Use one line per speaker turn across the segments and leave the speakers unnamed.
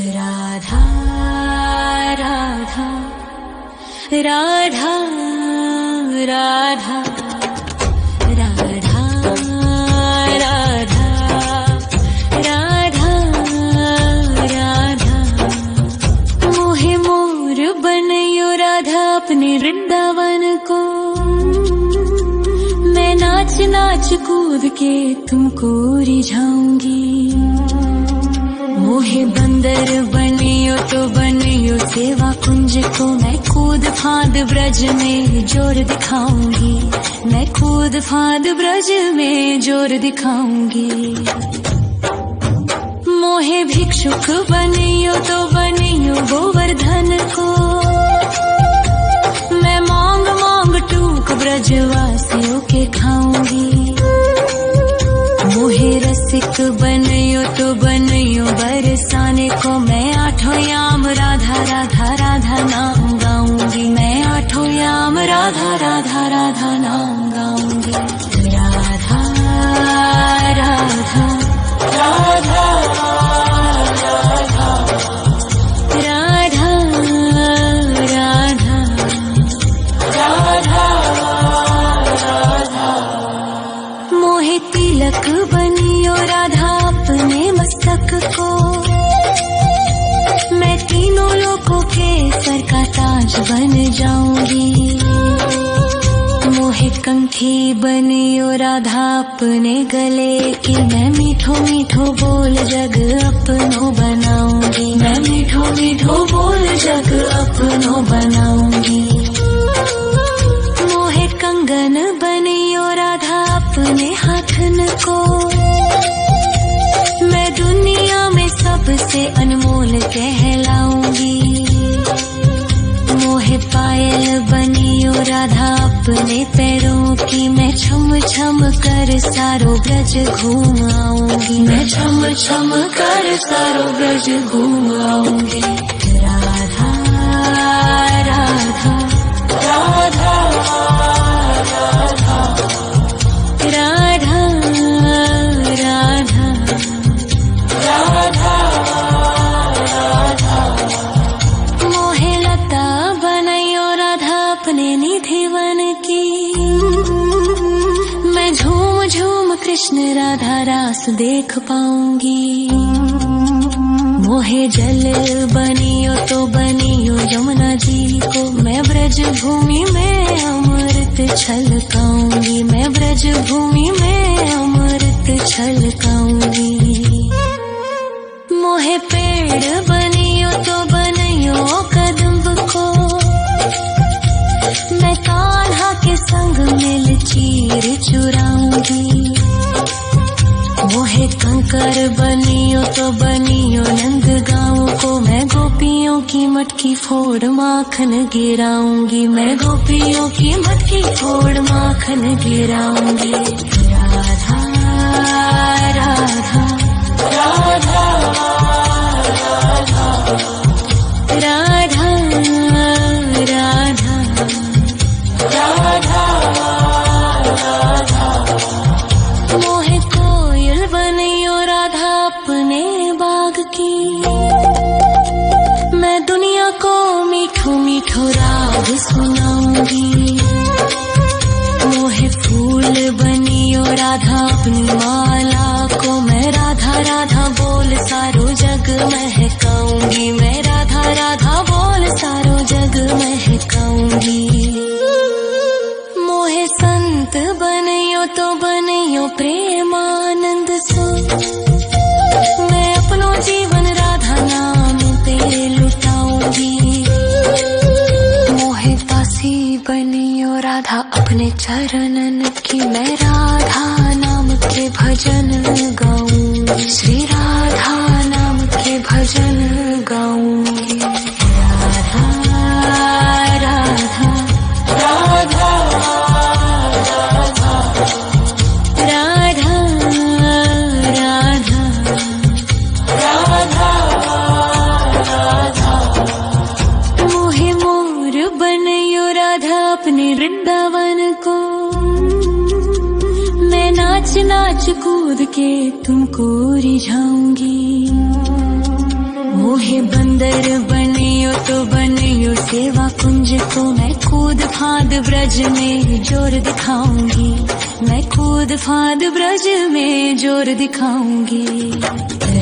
राधा राधा राधा राधा राधा राधा राधा राधा मोहे मोर बनयो राधा अपने वृंदावन को। मैं नाच नाच कूद के तुमको रिझाऊंगी। मोहे बंदर बनियो तो बनियो सेवा कुंज को। मैं कूद फांद ब्रज में जोर दिखाऊंगी। मैं कूद फांद ब्रज में जोर दिखाऊंगी। मोहे भिक्षुक बनियो तो बनियो गोवर्धन को। मैं मांग मांग टूक ब्रजवासियों के खाऊंगी। मोहे रसिक बनयो तो बनयो बरसाने को। मैं आठों याम राधा राधा राधा नाम गाऊंगी। मैं आठों याम राधा राधा राधा नाम गाऊंगी। राधा राधा राधा राधा राधा राधा राधा। मोहे तिलक बनियो राधा अपने मस्तक को। मैं तीनों लोगों के सर का ताज बन जाऊंगी। मोहे कंठी बनियो राधा अपने गले की। मैं मीठो मीठो बोल जग अपनो बनाऊंगी। मैं मीठो मीठो बोल जग अपनो बनाऊंगी। मोहे कंगन बनियो राधा अपने हाथन को। मैं दुनिया में सबसे अनमोल कहलाऊंगी। मोहे पायल बनियो राधा अपने पैरों की। मैं छम छम कर सारो ब्रज घूम आऊंगी। मैं छम छम कर सारो ब्रज घूम आऊंगी। राधा राधा राधा राधा राधा राधा राधा। मोहे लता बनयो राधा अपने निधि वन की। मैं झूम झूम कृष्ण राधा रास देख पाऊंगी। मोहे जल बनियो तो बनियो यमुना जी को। मैं ब्रज भूमि में अमृत छलकाऊंगी। मैं ब्रज भूमि में अमृत छलकाऊंगी। मोहे पेड़ बनियो तो बनियो कदम्ब को। मैं कान्हा के संग मिल चीर चुराऊंगी। मोहे कंकर बनियो तो बनियो नंद गाँव को। मैं गोपियों की मटकी फोड़ माखन गिराऊंगी। मैं गोपियों की मटकी फोड़ माखन गिराऊंगी। राधा राधा राधा राधा राधा राधा राधा। मोहे कोयल बनियो राधा अपने बाग की। मैं दुनिया को मीठो मीठो राग सुनाऊंगी। मोहे फूल बनियो राधा अपनी माला को। मैं राधा राधा बोल सारो जग महकाऊंगी। मैं राधा राधा बोल सारो जग महकाऊंगी। मोहे संत बनियो तो बनियो प्रेमानंद सो। मैं अपनो जीवन राधा नाम पे लुटाऊंगी। मोहे दासी बनियो राधा अपने चरणन की। मैं राधा नाम के भजन गाऊंगी। श्री राधा नाम के भजन गाऊंगी। राधा राधा राधा राधा राधा राधा राधा। मोहे मोर बनयो राधा अपने वृंदावन को। मैं नाच नाच कूद के तुमको रिझाऊंगी। मोहे बंदर बनियो तो बनियो सेवा कुंज को मैं कूद फाद ब्रज में जोर दिखाऊंगी, मैं कूद फाद ब्रज में जोर दिखाऊंगी।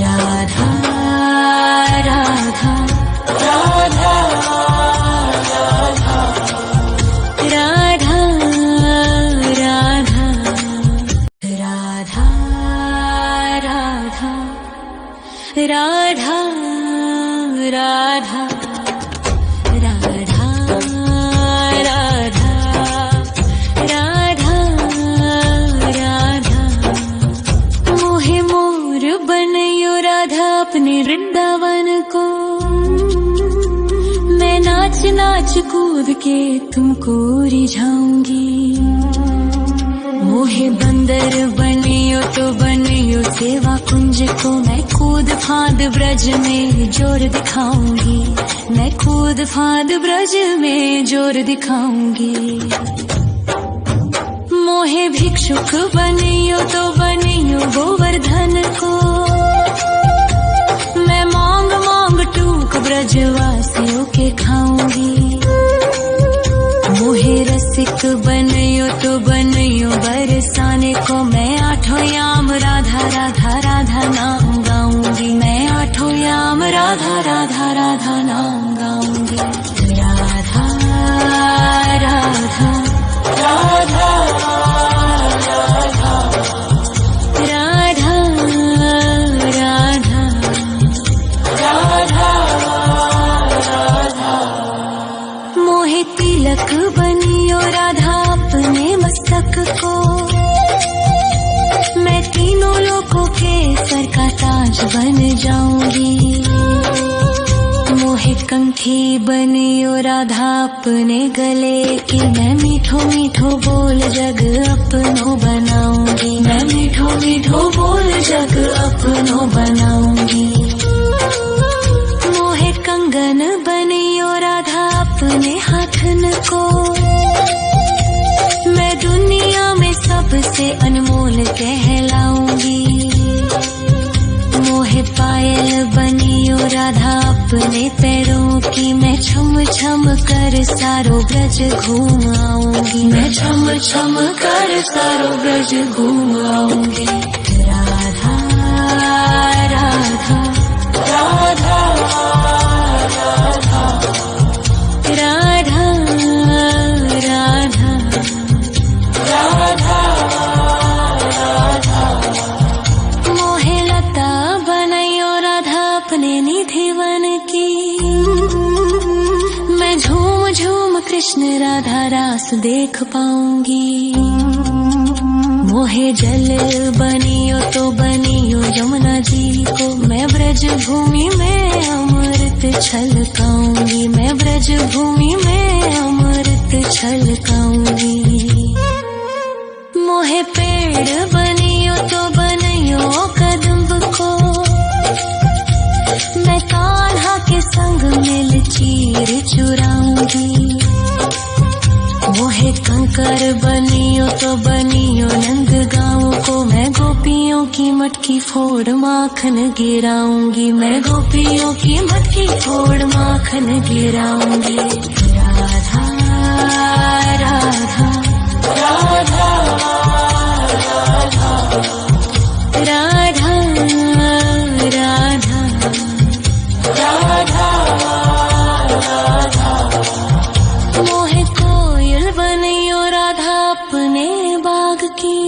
राधा राधा राधा राधा राधा राधा राधा राधा राधा राधा राधा राधा राधा मोहे मोर बनयो राधा अपने वृंदावन को, मैं नाच नाच कूद के तुमको रिझाऊंगी। मोहे बंदर बनियो तो बनियो सेवा कुंज को मैं कूद फाद ब्रज में जोर दिखाऊंगी, मैं कूद फाद ब्रज में जोर दिखाऊंगी। मोहे भिक्षुक बनियो तो बनियो गोवर्धन को, मैं मांग मांग टूक ब्रजवासियों के खाऊंगी। मोहे रसिक बनियो तो बनियो बरसाने को, मैं आठों याम राधा राधा राधा नाम गाऊंगी, मैं आठों याम राधा राधा राधा नाम गाऊंगी। राधा राधा राधा राधा राधा राधा राधा मोहे तिलक बनियो राधा अपने मस्तक को, मैं तीनों लोगों के सर का ताज बन जाऊंगी। मोहे कंठी बनियो राधा अपने गले की, मैं मीठो मीठो बोल जग अपनो बनाऊंगी, मैं मीठो मीठो बोल जग अपनो बनाऊंगी। मोहे कंगन बनियो राधा अपने हाथन को, मैं दुनिया में सबसे अनमोल कहलाऊंगी। मोहे पायल बनियो राधा अपने पैरों की, मैं छम छम कर सारो ब्रज घूम आऊंगी, मैं छम छम कर सारो ब्रज घूम आऊंगी। राधा राधा राधा राधा राधा राधा राधा मोहे लता बनयो राधा अपने निधिवन की, मैं झूम झूम कृष्ण राधा रास देख पाऊंगी। मोहे जल बनियो तो बनियो यमुना जी को, मैं ब्रज भूमि में अमृत छलकाऊंगी, मैं ब्रज भूमि में अमृत छलकाऊंगी। मोहे पेड़ बनियो तो बनियो कदम्ब को, मैं कान्हा के संग मिल चीर चुराऊंगी। मोहे कंकर बनियो तो बनियो नंद गाँव को, मैं गोपियों की मटकी फोड़ माखन गिराऊंगी, मैं गोपियों की मटकी फोड़ माखन गिराऊंगी। राधा राधा राधा राधा राधा राधा राधा मोहे कोयल बनियो राधा अपने बाग की,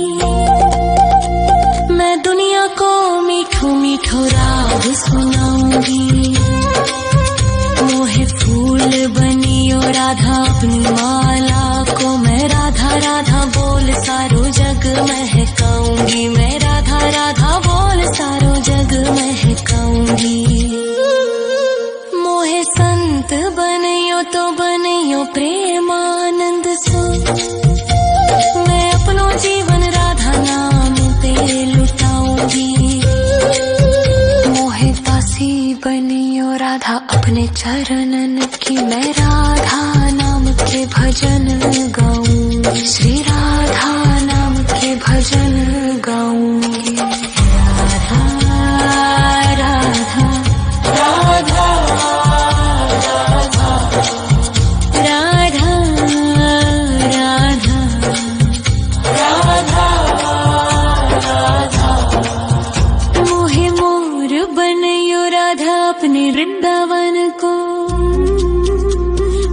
मैं दुनिया को मीठो मीठो राग सुनाऊंगी। मोहे फूल बनियो राधा अपनी माला को, मैं राधा राधा बोल सारो जग महकाऊंगी, मैं राधा राधा बोल सारो जग महकाऊंगी। मोहे संत बनियो तो बनियो प्रेमानंद सो, मैं अपनो जीवन राधा नाम पे लुटाऊंगी। मोहे दासी बनियो राधा अपने चरणन की, मैं राधा नाम के भजन गाऊंगी, श्री राधा नाम के भजन गाऊंगी। राधा राधा राधा अपने वृंदावन को।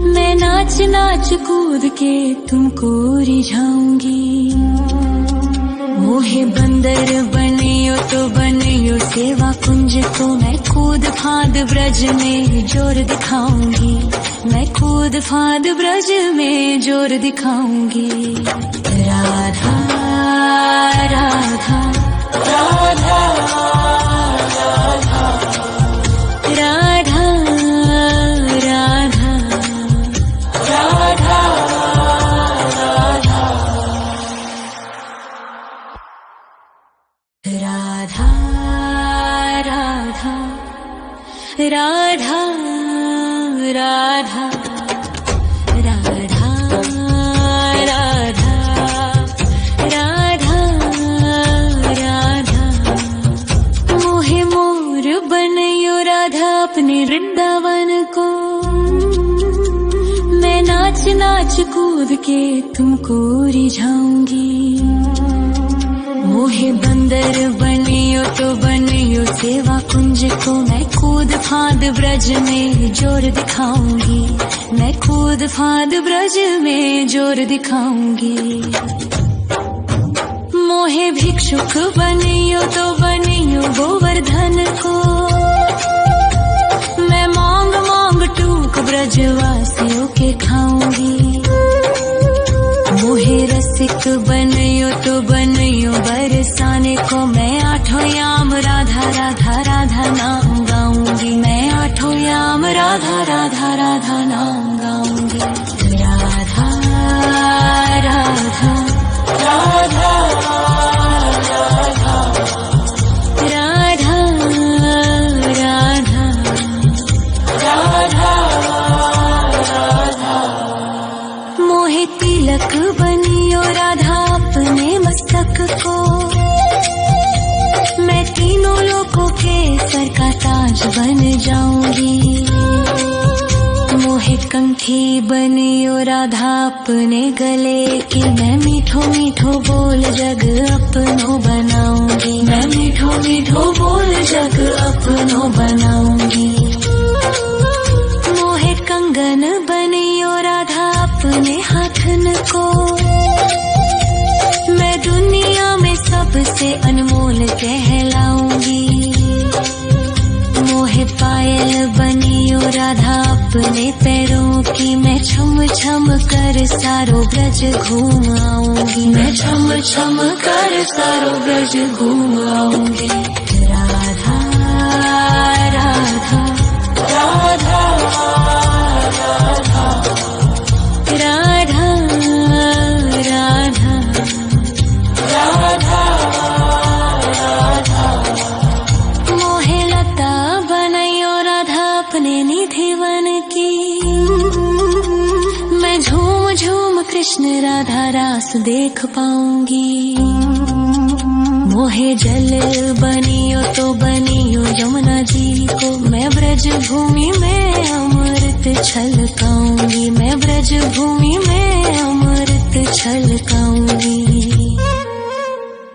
मैं नाच नाच कूद के तुमको रिझाऊंगी। मोहे बंदर बनियो तो बनियो सेवा कुंज को। मैं कूद फांद ब्रज में जोर दिखाऊंगी। मैं कूद फांद ब्रज में जोर दिखाऊंगी। राधा राधा राधा राधा राधा राधा राधा राधा राधा राधा राधा राधा राधा राधा। मोहे मोर बनयो राधा अपने वृंदावन को। मैं नाच नाच कूद के तुमको रिझाऊंगी। मोहे बंदर बनियो तो बनियो सेवा कुंज को। मैं कूद फांद ब्रज में जोर दिखाऊंगी। मैं कूद फांद ब्रज में जोर दिखाऊंगी। मोहे भिक्षुक बनियो तो बनियो गोवर्धन को। मैं मांग मांग टूक ब्रजवासियों के खाऊंगी। मोहे रसिक बनियो तो बनियो बरसाने को। मैं आठों याम राधा राधा राधा नाम गाऊंगी। मैं आठों याम राधा राधा राधा नाम गाऊंगी। राधा राधा राधा राधा राधा राधा राधा। मोहे तिलक बनियो राधा अपने मस्तक को। मैं तीनों लोगों के सर का ताज बन जाऊंगी। मोहे कंठी बनियो राधा अपने गले की। मैं मीठो मीठो बोल जग अपनो बनाऊंगी। मैं मीठो मीठो बोल जग अपनो बनाऊंगी। मोहे कंगन बनियो राधा अपने हाथन को। मैं दुनिया में सबसे अनमोल कहलाऊंगी। मोहे पायल बनियो राधा अपने पैरों की। मैं छम छम कर सारो ब्रज घूम आऊंगी। मैं छम छम कर सारो ब्रज घूम आऊंगी। राधा राधा राधा राधा राधा राधा राधा राधा। मोहे लता बनयो राधा अपने निधि वन की। मैं झूम झूम कृष्ण राधा रास देख पाऊंगी। मोहे जल बनियो तो बनियो यमुना जी को। मैं ब्रज भूमि में अमृत छलकाऊंगी। मैं ब्रज भूमि में अमृत छलकाऊंगी।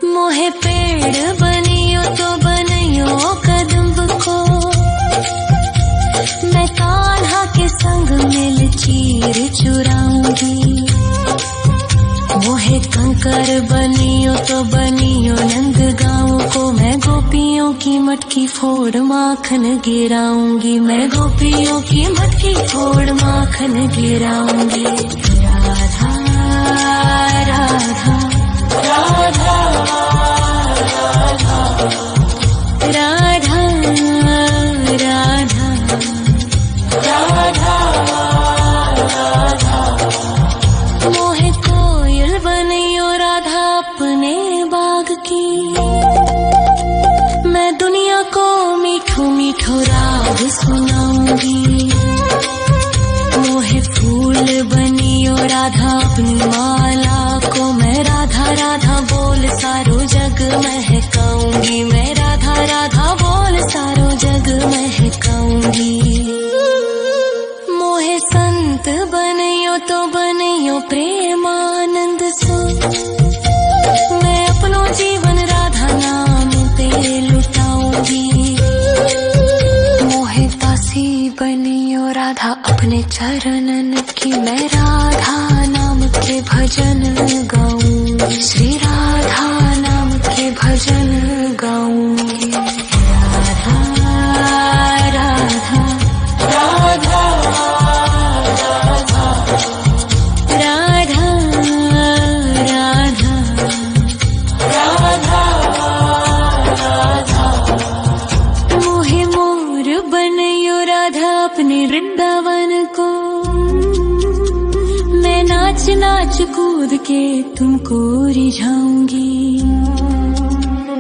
मोहे पेड़ बनियो तो बनियो कदम्ब को। मैं कान्हा के संग मिल चीर चुराऊंगी। मोहे कंकर बनियो तो बनियो नंद गाँव को। मैं गोपियों की मटकी फोड़ माखन गिराऊंगी। मैं गोपियों की मटकी फोड़ माखन गिराऊंगी। राधा राधा राधा राधा राधा राधा राधा। मोहे कोयल बनियो राधा अपने बाग की। मैं दुनिया को मीठो मीठो राग सुनाऊंगी। मोहे फूल बनियो राधा अपनी माला को। मैं राधा राधा बोल सारो जग महकाऊंगी। मैं राधा राधा बोल सारो जग महकाऊंगी। मोहे संत बनियो तो बनियो प्रेमानंद सो। मैं अपनो जीवन राधा नाम पे लुटाऊंगी। मोहे बांसी बनी ओ राधा अपने चरणन की, मैं राधा नाम के भजन गाऊंगी, श्री राधा नाम के भजन गाऊंगी। राधा राधा राधा राधा राधा राधा मोहे मोर बनयो राधा अपने वृंदावन को, मैं नाच नाच कूद के तुमको रिझाऊंगी।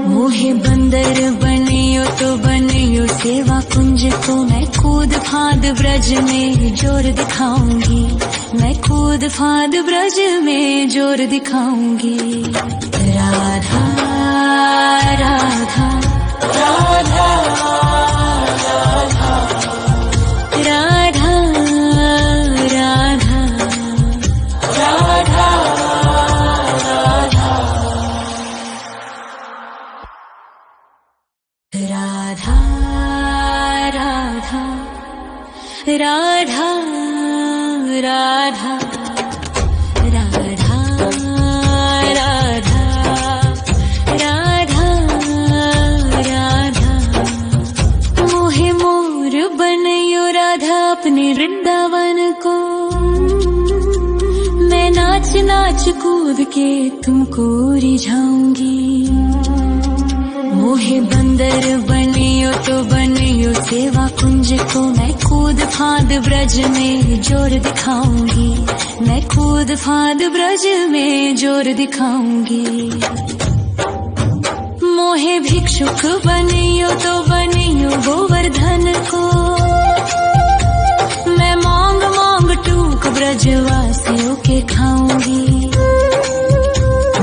मोहे बंदर बनियो तो बनियो सेवा कुंज को, मैं कूद फांद ब्रज में जोर दिखाऊंगी, मैं कूद फांद ब्रज में जोर दिखाऊंगी। राधा राधा राधा राधा राधा राधा राधा राधा राधा राधा राधा राधा राधा मोहे मोर बनयो राधा अपने वृंदावन को, मैं नाच नाच कूद के तुमको रिझाऊंगी। मोहे बंदर बनियो तो बनियो सेवा कुंज को, मैं कूद फांद ब्रज में जोर दिखाऊंगी, मैं कूद फांद ब्रज में जोर दिखाऊंगी। मोहे भिक्षुक बनियो तो बनियो गोवर्धन को, मैं मांग मांग टूक ब्रजवासियों के खाऊंगी।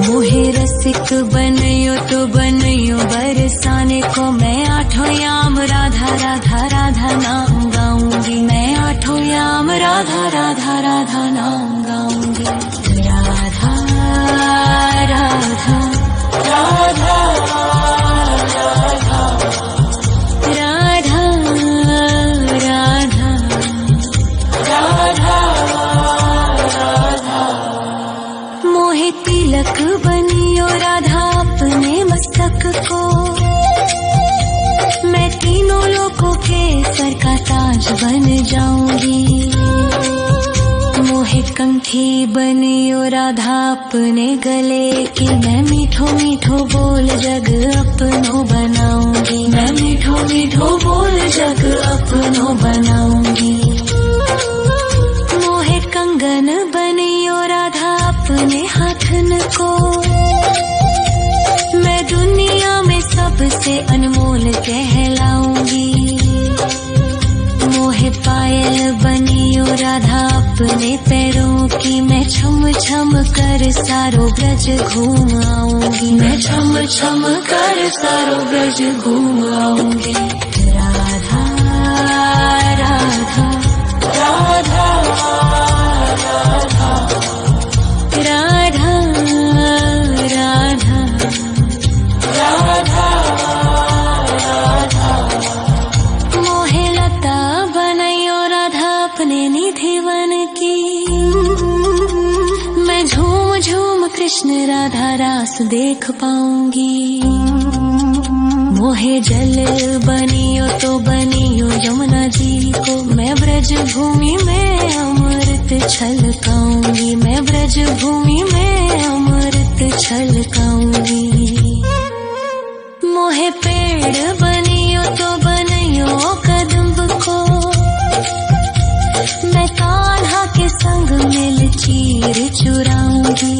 मोहे रसिक बनयो तो बनयो बरसाने को, मैं आठों याम राधा राधा राधा नाम गाऊंगी, मैं आठों याम राधा राधा राधा नाम गाऊंगी। राधा राधा राधा राधा राधा राधा राधा मोहे तिलक बनियो राधा अपने मस्तक को, मैं तीनों लोगों के सर का ताज बन जाऊंगी। मोहे कंठी बनियो राधा अपने गले की, मैं मीठो मीठो बोल जग अपनो बनाऊंगी, मैं मीठो मीठो बोल जग अपनो बनाऊंगी। मोहे कंगन बनियो राधा अपने हाथन को, मैं दुनिया में सबसे अनमोल कहलाऊंगी। मोहे पायल बनियो राधा अपने पैरों की, मैं छम छम कर सारो ब्रज घूम आऊंगी, मैं छम छम कर सारो ब्रज घूम आऊंगी। राधा राधा राधा राधा राधा राधा राधा मोहे लता बनयो राधा अपने निधिवन की, मैं झूम झूम कृष्ण राधा रास देख पाऊंगी। मोहे जल बनियो तो बनियो यमुना जी को, मैं ब्रज भूमि में अमृत छलकाऊंगी, मैं ब्रज भूमि में अमृत छलकाऊंगी। मोहे पेड़ बनियो तो बनियो कदम्ब को, मैं कान्हा के संग मिल चीर चुराऊंगी।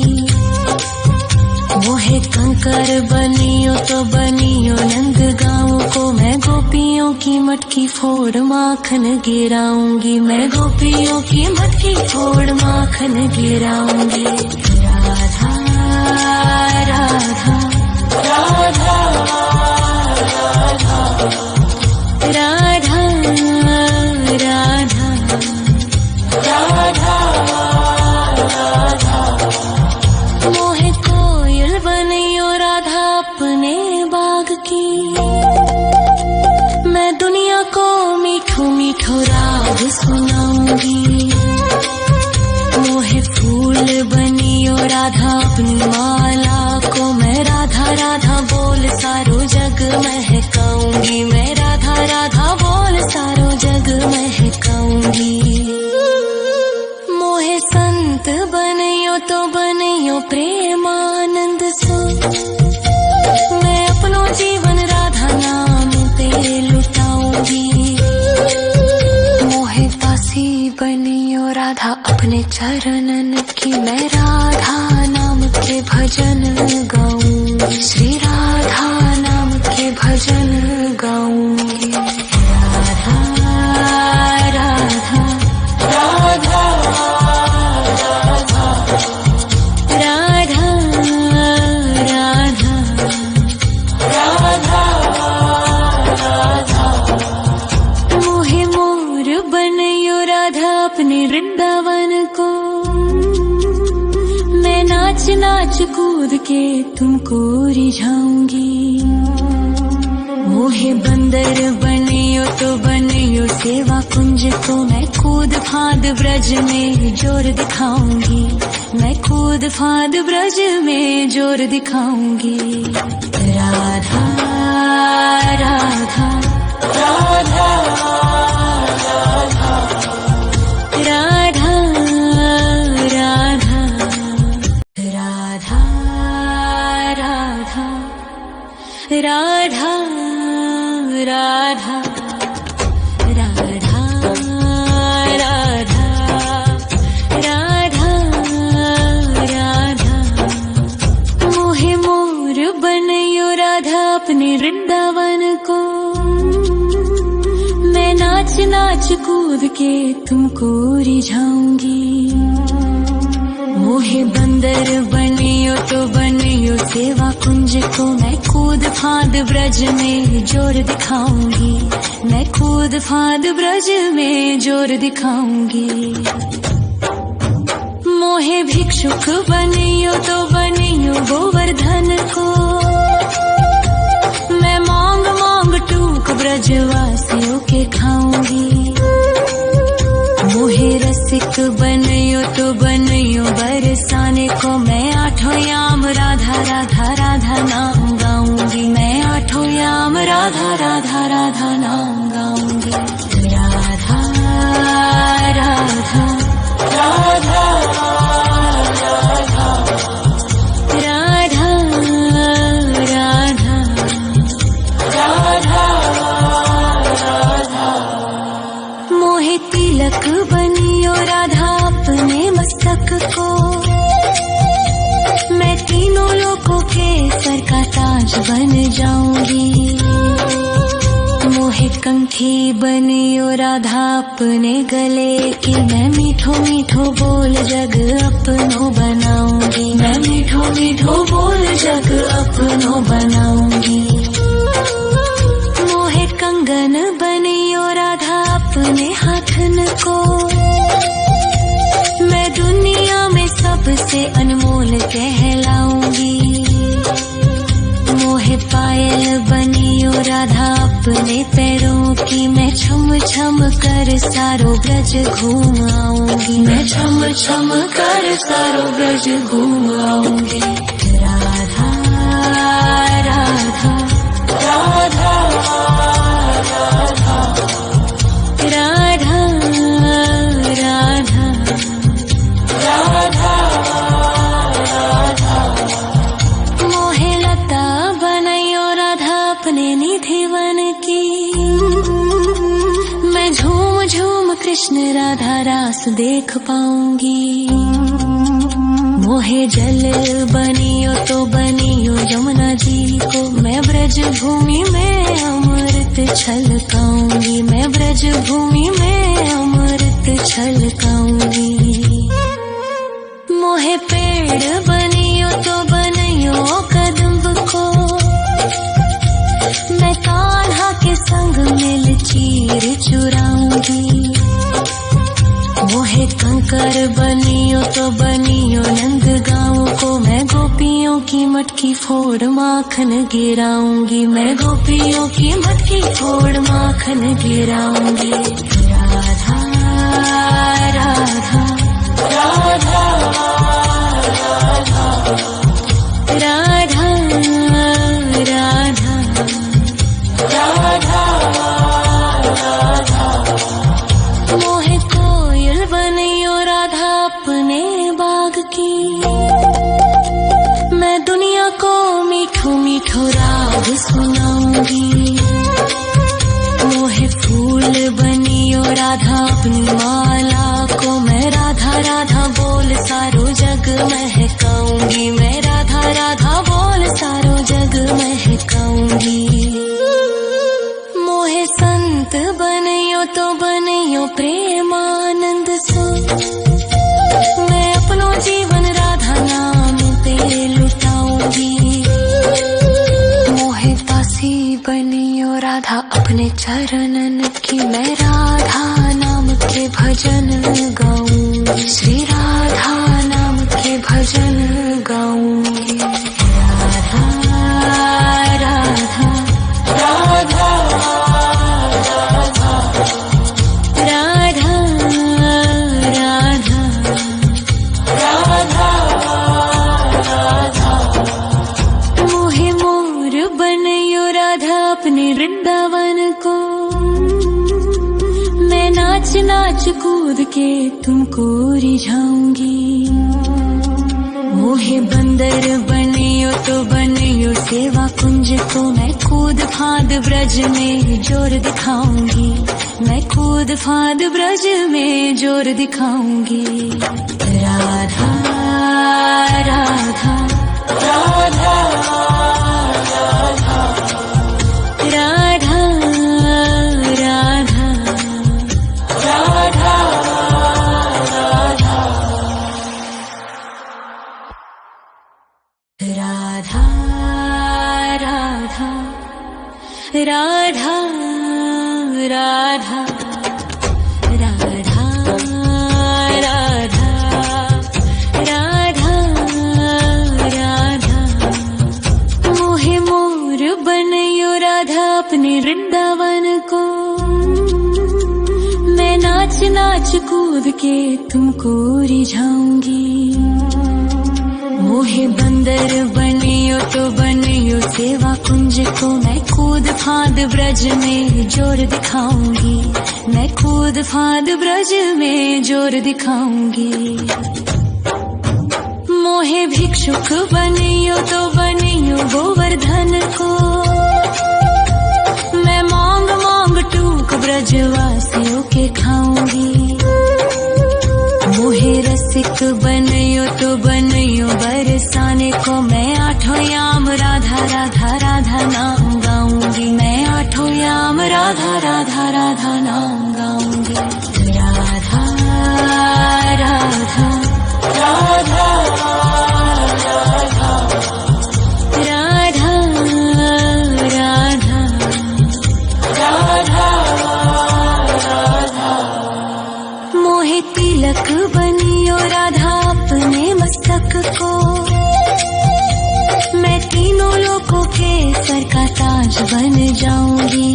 मोहे कंकर बनियो तो बनियो नंद गाँव को, मैं गोपियों की मटकी फोड़ माखन गिराऊंगी, मैं गोपियों की मटकी फोड़ माखन गिराऊंगी। राधा राधा राधा राधा राधा राधा राधा मोहे कोयल बनियो राधा अपने बाग की, मैं दुनिया को मीठो मीठो मीठो राग सुनाऊंगी। मोहे फूल बनियो राधा अपनी माला को मैं राधा राधा बोल सारो जग महकाऊंगी। मैं राधा राधा बोल सारो जग महकाऊंगी। मोहे संत बनियो तो बनियो प्रेमानंद सो मैं अपनो जीवन राधा नाम पे लुटाऊंगी। मोहे दासी बनियो राधा अपने चरणन की मैं राधा नाम के भजन गाऊंगी। श्री राधा नाम के भजन गाऊंगी। राधा राधा राधा राधा राधा राधा राधा। मोहे मोर बनियो राधा अपने वृंदावन को मैं नाच नाच कूद के तुमको रिझाऊंगी। मोहे बंदर बनियो तो बनियो सेवा कुंज को मैं कूद फांद ब्रज में जोर दिखाऊंगी। मैं कूद फांद ब्रज में जोर दिखाऊंगी। राधा राधा राधा राधा राधा राधा राधा राधा राधा राधा राधा राधा राधा। मोहे मोर बनियो राधा अपने वृंदावन को मैं नाच नाच कूद के तुमको रिझाऊंगी। मोहे बंदर बनियो तो बनियो सेवा कुंज को मैं कूद फांद ब्रज में जोर दिखाऊंगी। मैं कूद फांद ब्रज में जोर दिखाऊंगी। मोहे भिक्षुक बनियो तो बनियो गोवर्धन को मैं मांग मांग टूक ब्रजवासियों के खाऊंगी। मोहे रसिक बनियो तो बनियो बरसाने को मैं आठों याम राधा राधा राधा नाम गाऊंगी। मैं आठों याम राधा राधा राधा नाम गाऊंगी। राधा राधा राधा राधा राधा राधा राधा राधा। मोहे तिलक बनियो राधा अपने मस्तक को मैं तीनों लोगों के सर का ताज बन जाऊंगी। मोहे कंठी बनियो राधा अपने गले की मैं मीठो मीठो बोल जग अपनो बनाऊंगी। मैं मीठो मीठो बोल जग अपनो बनाऊंगी। मोहे कंगन बनियो राधा अपने हाथन को मैं दुनिया में सबसे अनमोल कहलाऊंगी। मोहे पायल बनियो राधा अपने पैरों की मैं छम छम कर सारो ब्रज घूम आऊंगी। मैं छम छम कर सारो ब्रज घूम आऊंगी। राधा राधा राधा राधा राधा राधा राधा राधा। मोहे लता बनायो राधा अपने निधि वन की मैं झूम झूम कृष्ण राधा रास देख पाऊंगी। मोहे जल बनियो तो बनियो यमुना जी को मैं ब्रज भूमि में अमृत छलकाऊंगी। मैं ब्रज भूमि में अमृत छलकाऊंगी। मोहे पेड़ बनियो तो बनियो कदम्ब को मैं कान्हा के संग मिल चीर चुराऊंगी। मोहे कंकर कंकर बनियो तो बनियो नंद गाँव को मैं गोपियों की मटकी फोड़ माखन गिराऊंगी, मैं गोपियों की मटकी फोड़ माखन गिराऊंगी। राधा राधा राधा राधा राधा राधा राधा। मोहे कोयल बनियो राधा अपने बाग की, मैं दुनिया को मीठो मीठो राग सुनाऊंगी। मोहे फूल बनियो राधा अपनी माला को, मैं राधा राधा बोल सारो जग महकाऊंगी, मैं राधा राधा बोल सारो जग महकाऊंगी। मोहे संत बनियो तो बनियो प्रेमानंद सो, मैं अपनो जीवन राधा नाम पे लुटाऊंगी। मोहे दासी बनियो राधा अपने चरणन की, मैं राधा नाम के भजन गाऊंगी, श्री राधा नाम के भजन गाऊंगी। राधा राधा राधा राधा राधा राधा राधा। मोहे मोर बनियो राधा अपने वृंदावन को, मैं नाच नाच कूद के तुमको रिझाऊंगी। मोहे बंदर बनियो तो बनियो सेवा कुंज को, मैं कूद फांद ब्रज में जोर दिखाऊंगी, मैं कूद फांद ब्रज में जोर दिखाऊंगी। राधा राधा राधा राधा राधा राधा राधा राधा राधा राधा राधा राधा राधा राधा। मोहे मोर बनियो राधा अपने वृंदावन को, मैं नाच नाच कूद के तुमको रिझाऊंगी। मोहे बंदर बनियो तो बनियो सेवा कुंज को, मैं कूद फांद ब्रज में जोर दिखाऊंगी, मैं कूद फांद ब्रज में जोर दिखाऊंगी। मोहे भिक्षुक बनियो तो बनियो गोवर्धन को, मैं मांग मांग टूक ब्रजवासियों के खाऊंगी। मोहे रसिक बनियो तो बनियो बरसाने को, मैं आठों याम राधा राधा राधा नाम गाऊंगी, मैं आठों याम राधा राधा राधा नाम गाऊंगी। राधा राधा राधा राधा राधा राधा राधा राधा। मोहे तिलक बनियो राधा अपने मस्तक को, मैं तीनों लोगों के सर का ताज बन जाऊंगी।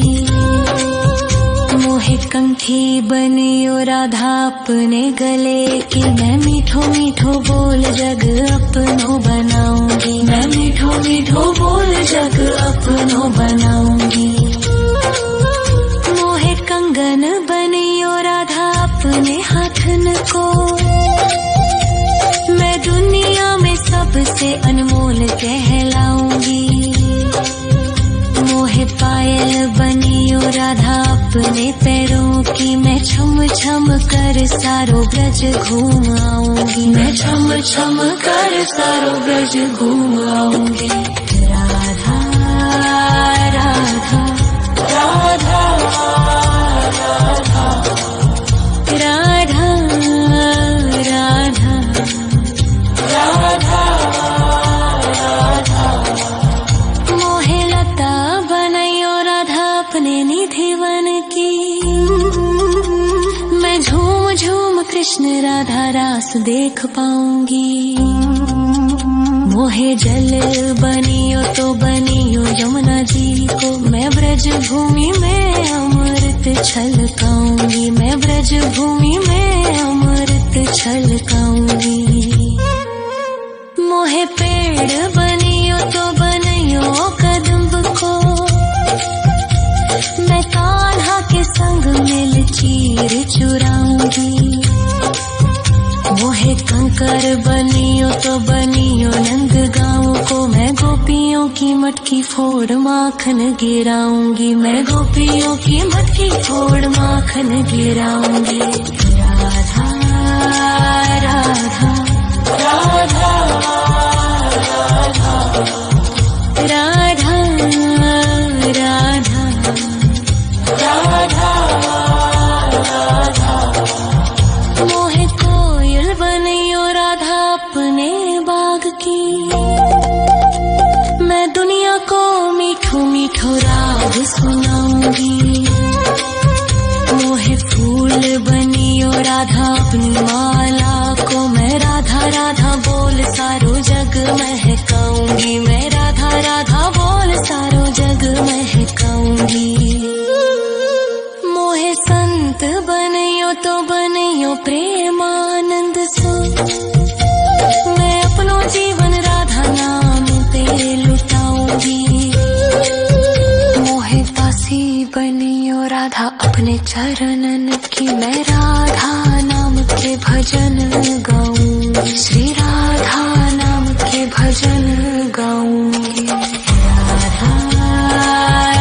मोहे कंठी बनियो राधा अपने गले की, मैं मीठो मीठो बोल जग अपनो बनाऊंगी, मैं मीठो मीठो बोल जग अपनो बनाऊंगी। मोहे कंगन बनियो राधा अपने हाथन को, मैं दुनिया में सबसे अनमोल कहलाऊंगी। मोहे पायल बनियो राधा अपने पैरों की, मैं छम छम कर सारो ब्रज घूम आऊंगी, मैं छम छम कर सारो ब्रज घूम आऊंगी। राधा राधा राधा राधा राधा राधा राधा राधा। मोहे लता बनैयो राधा अपने निधि वन की, मैं झूम झूम कृष्ण राधा रास देख पाऊंगी। मोहे जल बनियो तो बनियो यमुना जी को, मैं ब्रज भूमि में अमृत छलकाऊंगी, मैं ब्रज भूमि में अमृत छलकाऊंगी। मोहे पेड़ बनियो तो बनियो कदम्ब को, मैं कान्हा के संग मिल चीर चुराऊंगी। मोहे कंकर बनियो तो बनियो नंद गाँव को, मैं गोपियों की मटकी फोड़ माखन गिराऊंगी, मैं गोपियों की मटकी फोड़ माखन गिराऊंगी। राधा राधा राधा राधा राधा राधा राधा। मोहे कोयल बनियो राधा अपने बाग की, मैं दुनिया को मीठो मीठो राग सुनाऊंगी। मोहे फूल बनियो राधा अपनी माला को, मैं राधा राधा बोल सारो जग महकाऊंगी, मैं राधा राधा बोल सारो जग महकाऊंगी। मोहे संत बनियो तो बनियो प्रेमानंद सो, मैं अपनो जीवन राधा नाम पे लुटाऊंगी। मोहे दासी बनियो राधा अपने चरणन की, मैं राधा नाम के भजन गाऊंगी, श्री राधा नाम के भजन गाऊंगी। राधा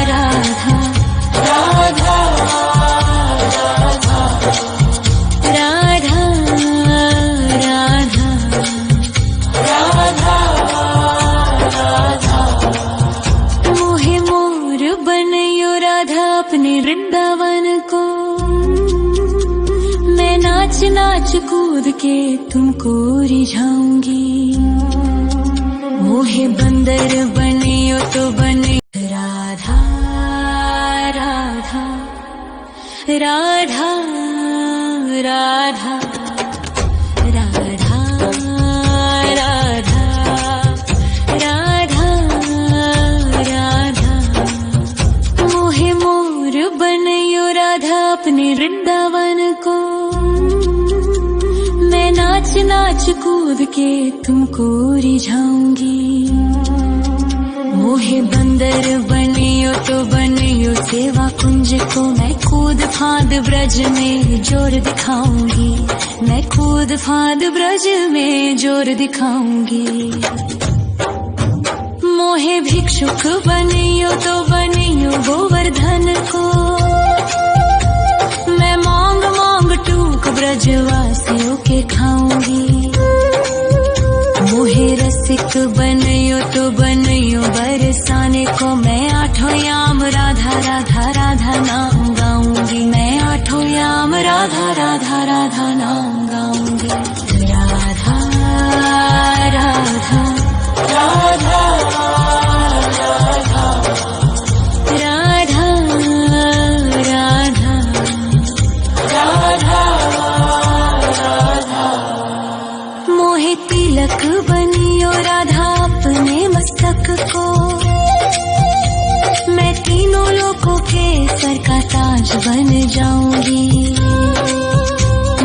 राधा राधा राधा राधा राधा राधा। मोहे मोर बनियो राधा अपने वृंदावन को, मैं नाच नाच कूद के तुमको रिझाऊंगी। मोहे बंदर बनियो तो बनियो राधा राधा राधा राधा राधा राधा राधा। मोहे मोर बनियो राधा अपने वृंदावन को, मैं नाच नाच कूद के तुमको रिझाऊंगी। मोहे बंदर बनियो तो बनियो सेवा कुंज को, मैं कूद फांद ब्रज में जोर दिखाऊंगी, मैं कूद फांद ब्रज में जोर दिखाऊंगी। मोहे भिक्षुक बनियो तो बनियो गोवर्धन को, मैं मांग मांग टूक ब्रजवासियों के खाऊंगी। मोहे रसिक बनियो तो बनियो बरसाने को, मैं आठों याम राधा राधा राधा नाम गाऊंगी, मैं आठों याम राधा राधा राधा नाम गाऊंगी। राधा राधा राधा राधा राधा राधा राधा। मोहे तिलक बनियो राधा अपने मस्तक को, मैं तीनों लोगों के सर का ताज बन जाऊंगी।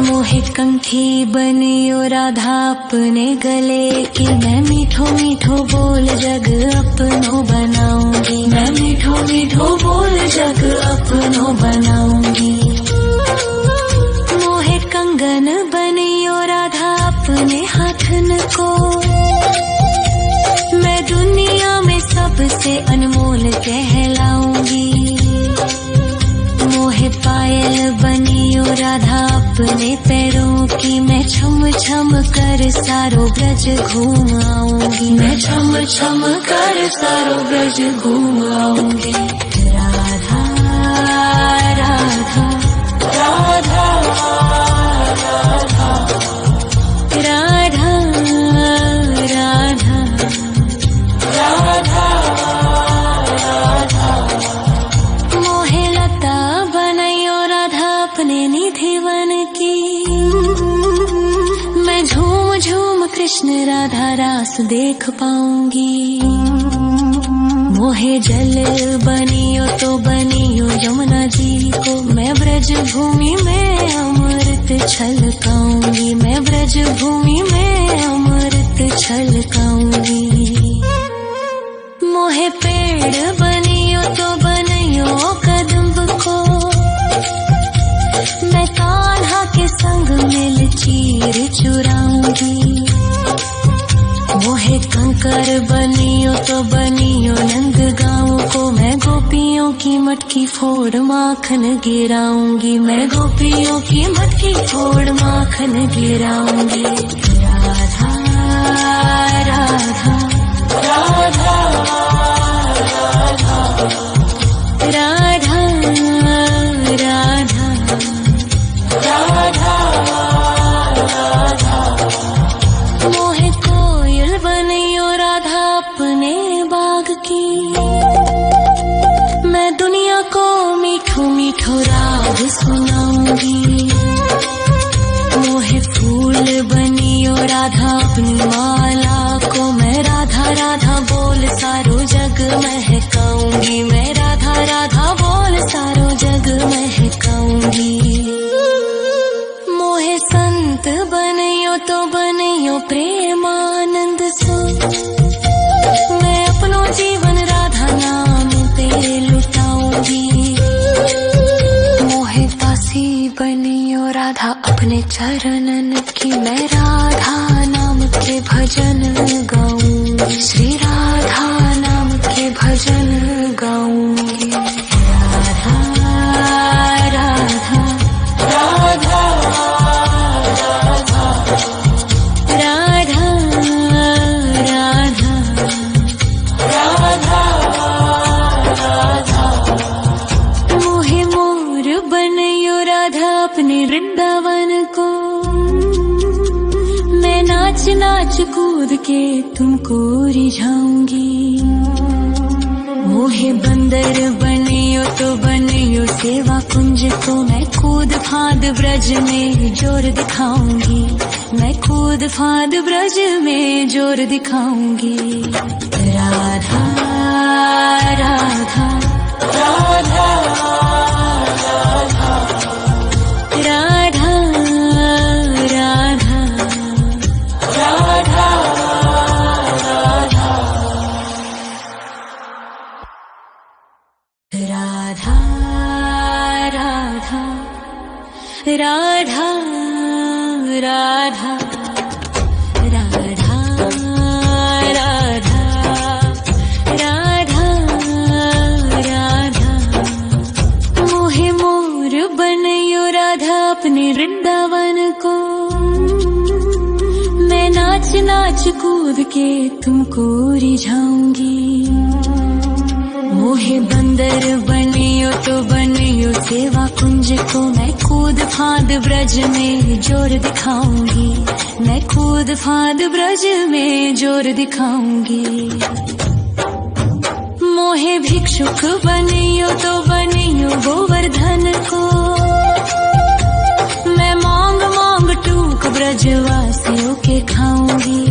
मोहे कंठी बनियो राधा अपने गले की, मैं मीठो मीठो बोल जग अपनो बनाऊंगी, मैं मीठो मीठो बोल जग अपनो बनाऊंगी। मोहे कंगन बनियो राधा अपने हाथन को, मैं दुनिया में सबसे अनमोल कहलाऊंगी। मोहे पायल बनियो राधा अपने पैरों की, मैं छम छम कर सारो ब्रज घूम आऊंगी, मैं छम छम कर सारो ब्रज घूम आऊंगी। राधा राधा राधा राधा राधा राधा राधा राधा। मोहे लता बनैयो राधा अपने निधि वन की, कृष्ण राधा रास देख पाऊंगी। मोहे जल बनियो तो बनियो यमुना जी को, मैं ब्रज भूमि में अमृत छलकाऊंगी, मैं ब्रज भूमि में अमृत छलकाऊंगी। मोहे पेड़ बनियो तो बनियो कदम्ब को, मैं कान्हा के संग मिल चीर चुराऊंगी। मोहे कंकर बनियो तो बनियो नंद गाँव को, मैं गोपियों की मटकी फोड़ माखन गिराऊंगी, मैं गोपियों की मटकी फोड़ माखन गिराऊंगी। राधा राधा राधा राधा राधा राधा राधा। मोहे कोयल बनियो राधा अपने बाग की, मैं दुनिया को मीठो मीठो राग सुनाऊंगी। मोहे फूल बनियो राधा अपनी माला को, मैं राधा राधा बोल सारो जग महकाऊंगी, मैं राधा राधा बोल सारो जग महकाऊंगी। मोहे संत बनियो तो बनियो प्रेमानंद सो, मैं अपनो जीवन राधा नाम पे लुटाऊंगी। मोहे दासी बनियो राधा अपने चरणन की, मैं राधा नाम के भजन गाऊंगी, श्री राधा नाम के भजन गाऊंगी। राधा राधा राधा राधा राधा राधा राधा। मोहे मोर बनियो राधा अपने वृंदावन को, मैं नाच नाच कूद के तुमको रिझाऊंगी। मोहे बंदर बनियो तो बनियो सेवा कुंज को, मैं कूद फांद ब्रज में जोर दिखाऊंगी, मैं कूद फांद ब्रज में जोर दिखाऊंगी। राधा राधा राधा राधा राधा राधा राधा राधा राधा राधा राधा राधा राधा राधा राधा। मोहे मोर बनियो राधा अपने वृंदावन को, मैं नाच नाच कूद के तुमको रिझाऊंगी। मोहे बंदर बनियो तो बनियो सेवा कुंज को, मैं कूद फांद ब्रज में जोर दिखाऊंगी, मैं कूद फांद ब्रज में जोर दिखाऊंगी। मोहे भिक्षुक बनियो तो बनियो गोवर्धन को, मैं मांग मांग टूक ब्रजवासियों के खाऊंगी।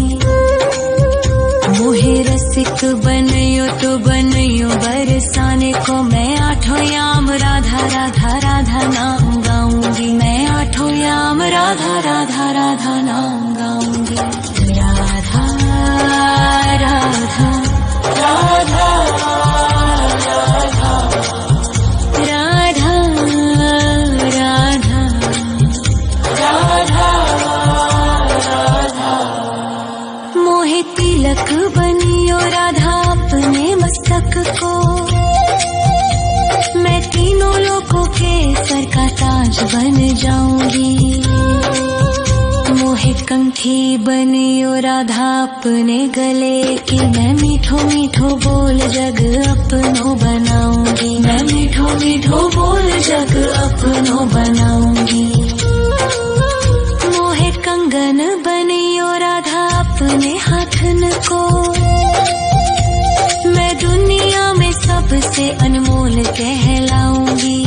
मोहे रसिक बनियो तो बनियो बरसाने को, मैं आठों याम राधा राधा राधा नाम गाऊंगी, मैं आठों याम राधा राधा राधा नाम गाऊंगी। राधा राधा राधा राधा राधा राधा राधा राधा। मोहे तिलक बनियो राधा अपने मस्तक को, मैं तीनों लोगों के सर का ताज बन जाऊंगी। मोहे कंठी बनियो राधा अपने गले की, मैं मीठो मीठो बोल जग अपनो बनाऊंगी, मैं मीठो मीठो बोल जग अपनो बनाऊंगी। मोहे कंगन बनियो राधा अपने हाथन को, मैं दुनिया में सबसे अनमोल कहलाऊंगी।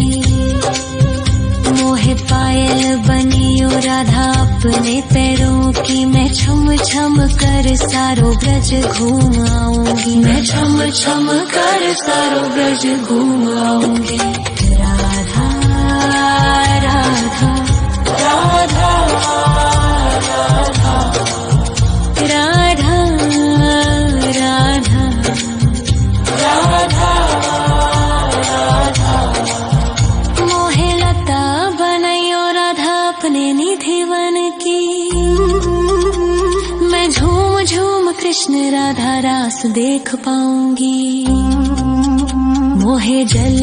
मोहे पायल बनियो राधा अपने पैरों की मैं छम छम कर सारो ब्रज घूम आऊंगी, मैं छम छम कर सारो ब्रज घूम आऊंगी। राधा राधा राधा राधा राधा राधा राधा मोहे लता बनायो राधा अपने निधि वन की, मैं झूम झूम कृष्ण राधा रास देख पाऊंगी। मोहे जल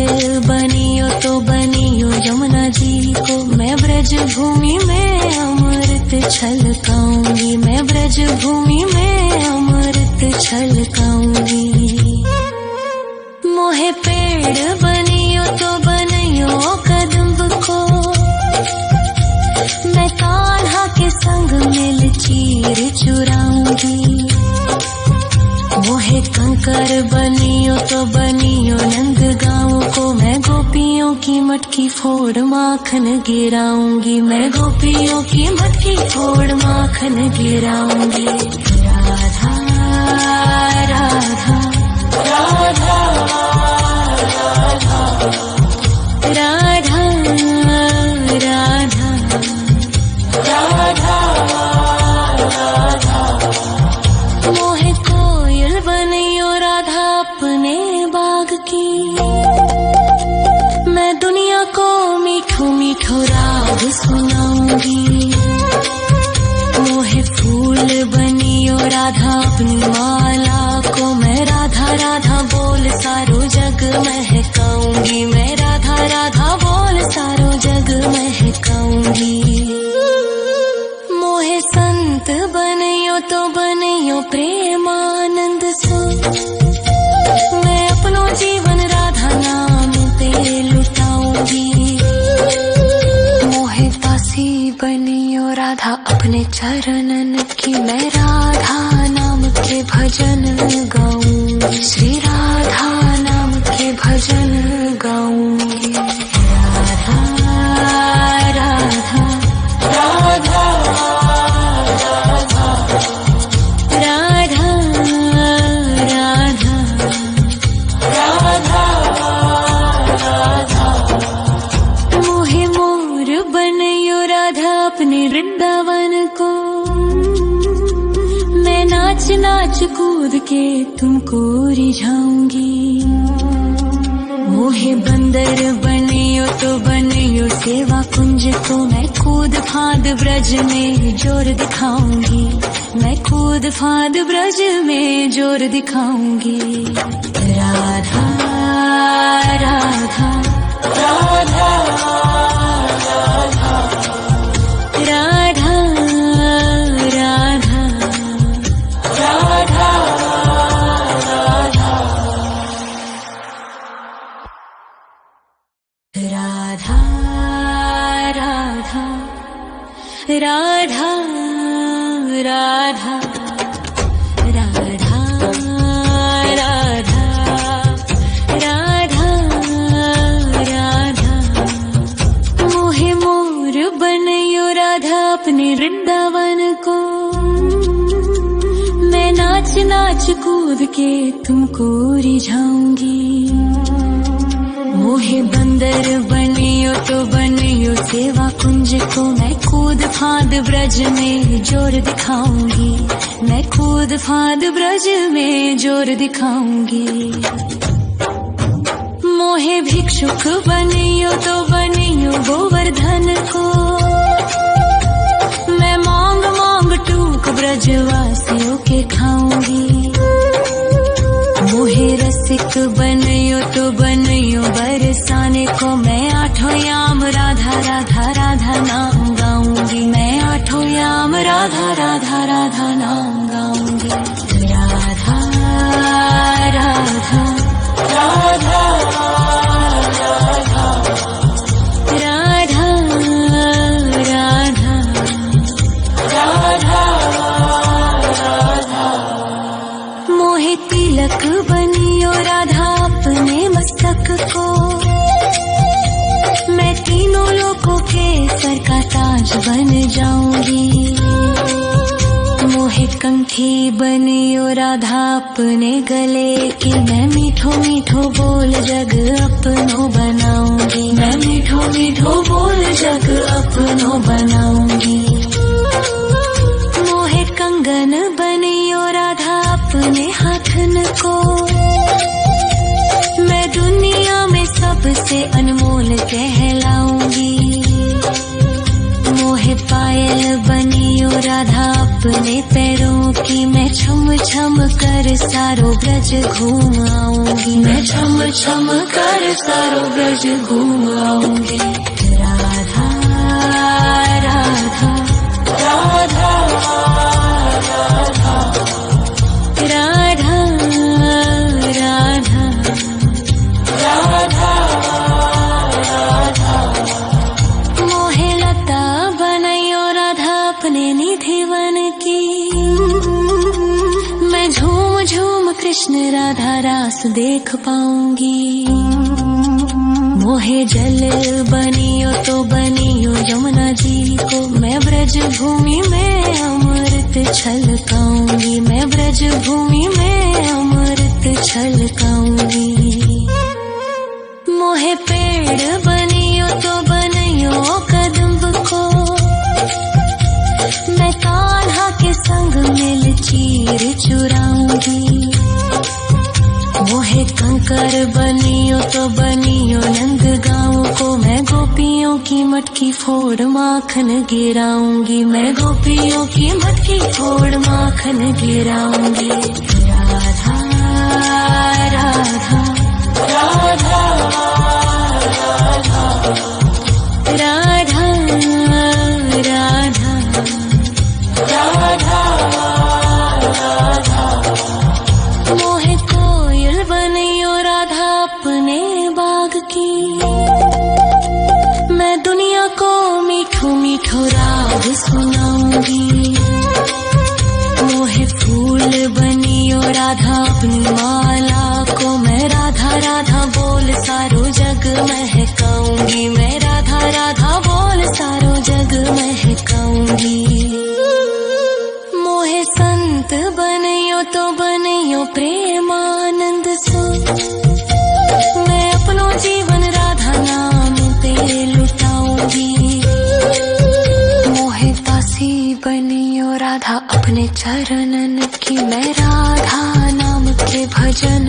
बनियो तो बनियो यमुना जी को, मैं ब्रज भूमि में अमृत छलकाऊंगी, मैं ब्रज भूमि में अमृत छलकाऊंगी। मोहे पेड़ बनियो तो बनियो कदम्ब को, मैं कान्हा के संग मिल चीर चुराऊंगी। मोहे कंकर बनियो तो बनियो नंद गाँव को, मैं गोपियों की मटकी फोड़ माखन गिराऊंगी, मैं गोपियों की मटकी फोड़ माखन गिराऊंगी। राधा राधा राधा राधा राधा राधा राधा मोहे कोयल बनियो राधा अपने बाग की, मैं दुनिया को मीठो मीठो राग सुनाऊंगी। मोहे फूल बनियो राधा अपनी माला को, मैं राधा राधा बोल सारो जग महकाऊंगी, मैं राधा राधा बोल सारो जग महकाऊंगी। मोहे संत बनियो तो बनियो प्रेमानंद सो, मैं अपनो जीवन राधा नाम पे लुटाऊंगी। मोहे दासी बनियो राधा अपने चरणन की, मैं राधा नाम के भजन गाऊंगी, श्री राधा नाम के भजन गाऊंगी। राधा राधा राधा राधा राधा राधा राधा मोहे मोर बनियो राधा अपने वृंदावन को, मैं नाच नाच कूद के तुमको रिझाऊंगी। मोहे बंदर बनियो तो बनियो सेवा कुंज को, मैं कूद फांद ब्रज में जोर दिखाऊंगी, मैं कूद फांद ब्रज में जोर दिखाऊंगी। राधा राधा राधा राधा राधा राधा राधा राधा राधा राधा राधा राधा राधा मोहे मोर बनियो राधा अपने वृंदावन को, मैं नाच नाच कूद के तुमको रिझाऊंगी। मोहे बंदर बनियो तो बनियो सेवा कुंज को, मैं कूद फांद ब्रज में जोर दिखाऊंगी, मैं कूद फांद ब्रज में जोर दिखाऊंगी। मोहे भिक्षुक बनियो तो बनियो गोवर्धन को, मैं मांग मांग टूक ब्रजवासियों के खाऊंगी। मोहे रसिक बनियो तो बनियो बरसाने को, मैं आठों याम राधा राधा राधा नाम गाऊंगी, मैं आठों याम राधा राधा राधा नाम गाऊंगी। राधा राधा राधा राधा राधा नाच बन जाऊंगी। मोहे कंठी बनियो राधा अपने गले की, मैं मीठो मीठो बोल जग अपनो बनाऊंगी। मैं मीठो मीठो बोल जग अपनो बनाऊंगी। मोहे कंगन बनियो राधा अपने हाथन को, मैं दुनिया में सबसे अनमोल कहलाऊंगी। मोहे पायल बनियो राधा अपने पैरों की, मैं छम छम कर सारो ब्रज घूम आऊंगी। मैं छम छम कर सारो ब्रज घूम आऊंगी। राधा राधा राधा राधा राधा राधा राधा राधा। मोहे लता बनायो राधा अपने निधि वन की, मैं झूम झूम कृष्ण राधा रास देख पाऊंगी। मोहे जल बनियो तो बनियो यमुना जी को, मैं ब्रज भूमि में अमृत छलकाऊंगी। मैं ब्रज भूमि में अमृत छलकाऊंगी। मोहे पेड़ बनियो तो बनियो कदम्ब को, मैं कान्हा के संग मिल चीर चुराऊंगी। मोहे कंकर बनियो तो बनियो नंद गाँव को, मैं गोपियों की मटकी फोड़ माखन गिराऊंगी। मैं गोपियों की मटकी फोड़ माखन गिराऊंगी। राधा राधा राधा राधा राधा राधा राधा। मोहे कोयल बनियो राधा अपने बाग की, मैं दुनिया को मीठो मीठो राग सुनाऊंगी। मोहे फूल बनियो राधा अपनी माला को, मैं राधा राधा बोल सारो जग महकाऊंगी। मैं राधा राधा बोल सारो जग महकाऊंगी। मोहे संत बनियो तो बनियो प्रेमानंद सो, मैं अपनो जीवन राधा नाम पे लुटाऊंगी। मोहे दासी बनियो राधा अपने चरणन की, मैं राधा नाम के भजन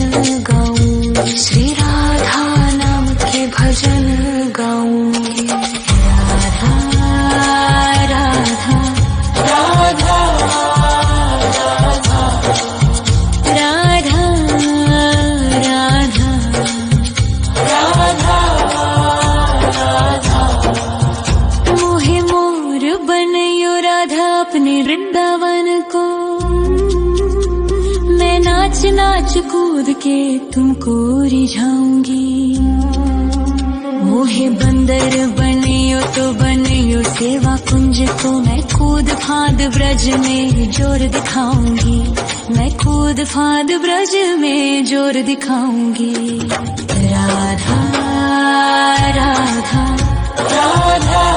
गाऊंगी। श्री राधा नाम के भजन गाऊंगी। राधा राधा राधा राधा राधा राधा राधा राधा। मोहे मोर बनियो राधा अपने वृंदावन को, मैं नाच नाच कूद के तुमको रिझाऊंगी। मोहे बंदर बनियो तो बनियो सेवा कुंज को, मैं कूद फांद ब्रज में जोर दिखाऊंगी। मैं कूद फांद ब्रज में जोर दिखाऊंगी। राधा राधा राधा